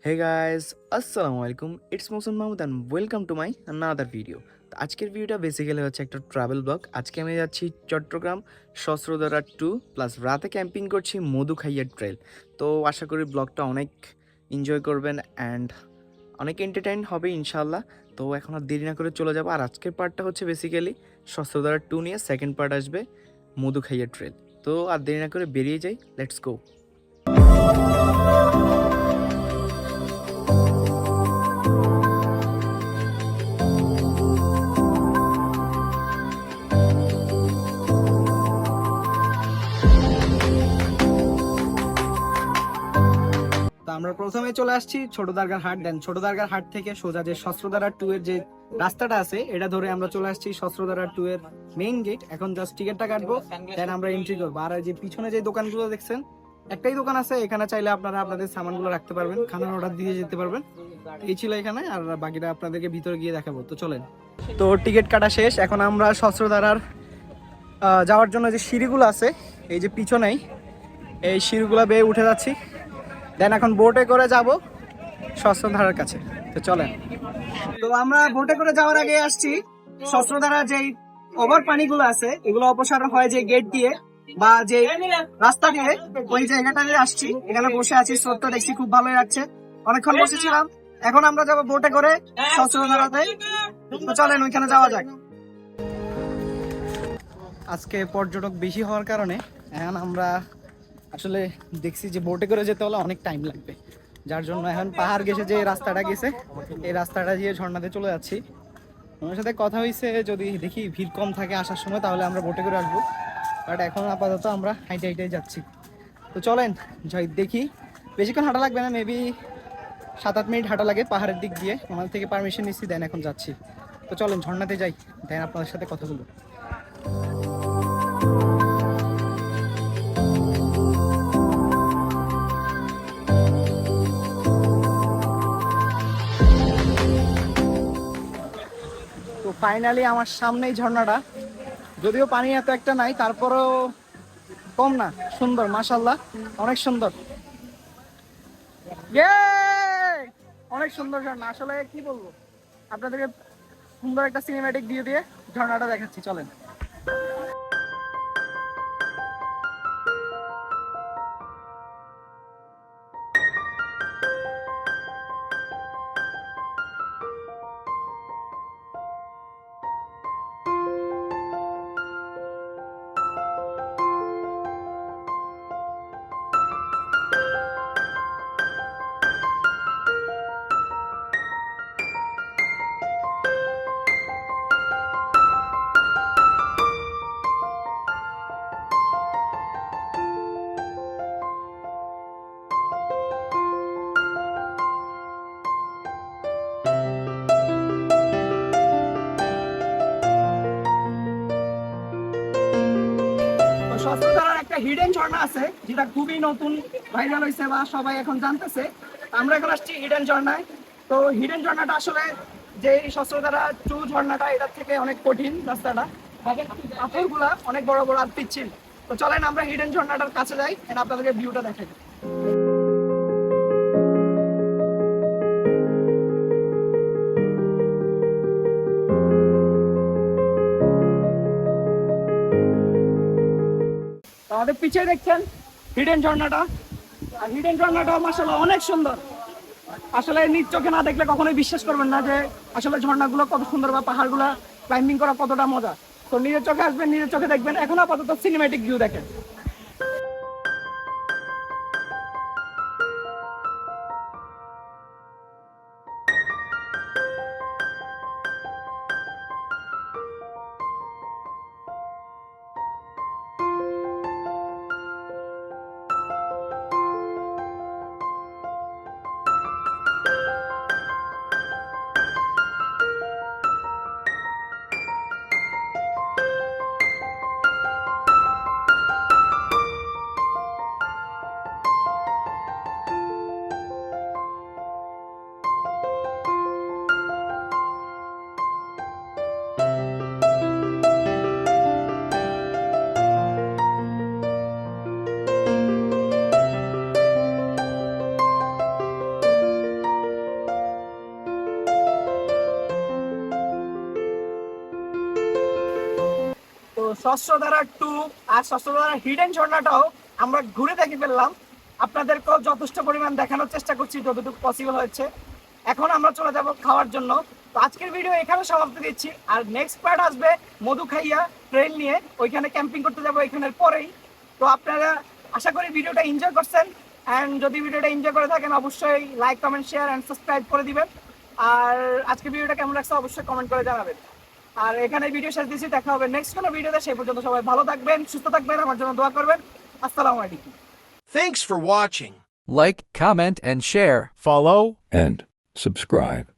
হে guys, আসসালামু আলাইকুম। It's Mosan Mahmud and welcome to my another video. তো আজকের ভিডিওটা বেসিক্যালি হচ্ছে একটা ট্রাভেল ব্লগ। আজকে আমি যাচ্ছি চট্টগ্রাম সস্ত্রধারা 2 প্লাস রাতে ক্যাম্পিং করছি মধুখাইয়া ট্রেল। তো আশা করি ব্লগটা অনেক এনজয় করবেন অ্যান্ড অনেক এন্টারটেইন হবে ইনশাল্লাহ। তো এখন আর দেরি না করে চলে যাবো। আর আজকের পার্টটা হচ্ছে বেসিক্যালি সস্ত্রধারা 2 নিয়ে সেকেন্ড পার্ট আসবে মধুখাইয়া ট্রেল। তো আর দেরি না করে বেরিয়ে যাই, লেটস গো। তো আমরা প্রথমে চলে আসছি ছোট দরগার হাট। দেন ছোট দরগার হাট থেকে সোজা যে শস্ত্রধারা 2 এর যে রাস্তাটা আছে এটা ধরে আমরা চলে আসছি শস্ত্রধারা 2 এর মেইন গেট। এখন জাস্ট টিকিটটা কাটবো, দেন আমরা এন্ট্রি করবো। আর যে পিছনে যে দোকানগুলো দেখছেন, একটাই দোকান আছে, এখানে চাইলে আপনারা আপনাদের সামানগুলো রাখতে পারবেন, খানার অর্ডার দিয়ে যেতে পারবেন। এই ছিল এখানে, আর বাকিটা আপনাদেরকে ভিতরে গিয়ে দেখাবো। তো চলেন। তো টিকিট কাটা শেষ, এখন আমরা শস্ত্রধারার যাওয়ার জন্য যে সিঁড়িগুলো আছে এই যে পিছনেই, এই সিঁড়িগুলো বেয়ে উঠে যাচ্ছি। দেন এখন বোটে করে যাব শস্ত্রধারার কাছে। তো চলেন। তো আমরা বোটে করে যাওয়ার আগে আসছি শস্ত্রধারা যেই ওভার পানিগুলো আছে এগুলো অপসারণ হয় যে গেট দিয়ে বা যে রাস্তা দিয়ে, ওই জায়গাটাতে আসছি। এখানে বসে আছি, স্রোতটা দেখছি খুব ভালোই লাগছে, অনেকক্ষণ বসেছিলাম। এখন আমরা যাবো বোটে করে শস্ত্রধারাতে। তো চলেন ওইখানে যাওয়া যাক। আজকে পর্যটক বেশি হওয়ার কারণে এখন আমরা আসলে দেখছি যে বোটে করে যেতে হলে অনেক টাইম লাগবে, যার জন্য এখন পাহাড় গেছে যে রাস্তাটা গেছে এই রাস্তাটা দিয়ে ঝর্ণাতে চলে যাচ্ছি। আমার সাথে কথা হয়েছে যদি দেখি ভিড় কম থাকে আসার সময় তাহলে আমরা বোটে করে আসবো, বাট এখন আপাতত আমরা হাইটে হাইটে যাচ্ছি। তো চলেন যাই, দেখি বেশিক্ষণ হাঁটা লাগবে না, মেবি 7-8 মিনিট হাঁটা লাগে পাহাড়ের দিক দিয়ে। ওনার থেকে পারমিশন নিচ্ছি, দেন এখন যাচ্ছি। তো চলেন ঝর্ণাতে যাই, দেন আপনাদের সাথে কথা বলবো। তো ফাইনালি আমার সামনেই ঝর্ণাটা, যদিও পানি এত একটা নাই তারপরেও কম না, সুন্দর মাশাআল্লাহ, অনেক সুন্দর। অনেক সুন্দর ঝর্ণা, আসলে কি বলবো আপনাদেরকে, সুন্দর একটা সিনেম্যাটিক ভিউ দিয়ে ঝর্ণাটা দেখাচ্ছি, চলেন। শস্ত্রধারার একটা হিডেন ঝর্ণা আছে যেটা খুবই নতুন ভাইরাল হয়েছে বা সবাই এখন জানতেছে। আমরা এখন আসছি হিডেন ঝর্ণায়। তো হিডেন ঝর্ণাটা আসলে যে শস্ত্রধারা 2 ঝর্ণাটা এটার থেকে অনেক কঠিন রাস্তাটা, পাথরগুলা অনেক বড় বড় আর পিচ্ছিল। তো চলেন আমরা হিডেন ঝর্ণাটার কাছে যাই, আপনাদেরকে ভিউটা দেখাই। আমাদের পিছিয়ে দেখছেন হিডেন ঝর্ণাটা, আর হিডেন ঝর্ণাটা মাশাআল্লাহ অনেক সুন্দর। আসলে নিজ চোখে না দেখলে কখনোই বিশ্বাস করবেন না যে আসলে ঝর্ণাগুলো কত সুন্দর বা পাহাড়গুলো ক্লাইম্বিং করা কতটা মজা। তো নিজের চোখে আসবেন, নিজের চোখে দেখবেন। এখন আপাতত সিনেম্যাটিক ভিউ দেখেন। সহস্রধারা 2 আর সহস্রধারা হিডেন ঝর্ণাটাও আমরা ঘুরে দেখে ফেললাম। আপনাদেরকেও যথেষ্ট পরিমাণ দেখানোর চেষ্টা করছি যতটুকু পসিবল হয়েছে। এখন আমরা চলে যাব খাওয়ার জন্য। তো আজকের ভিডিও এখানে সমাপ্তি দিচ্ছি, আর নেক্সট পার্ট আসবে মধুখাইয়া ট্রেন নিয়ে, ওইখানে ক্যাম্পিং করতে যাবো এখানের পরেই। তো আপনারা আশা করি ভিডিওটা এনজয় করছেন, অ্যান্ড যদি ভিডিওটা এনজয় করে থাকেন অবশ্যই like comment share and subscribe করে দিবেন। আর আজকে ভিডিওটা কেমন লাগছে অবশ্যই কমেন্ট করে জানাবেন। আর এখানে ভিডিও শেষ দিচ্ছি, দেখা হবে নেক্সট কোনো ভিডিওতে। সেই পর্যন্ত সবাই ভালো থাকবেন, সুস্থ থাকবেন, আমার জন্য দোয়া করবেন। আসসালামু আলাইকুম। Thanks for watching. Like, comment, and share. Follow. and subscribe.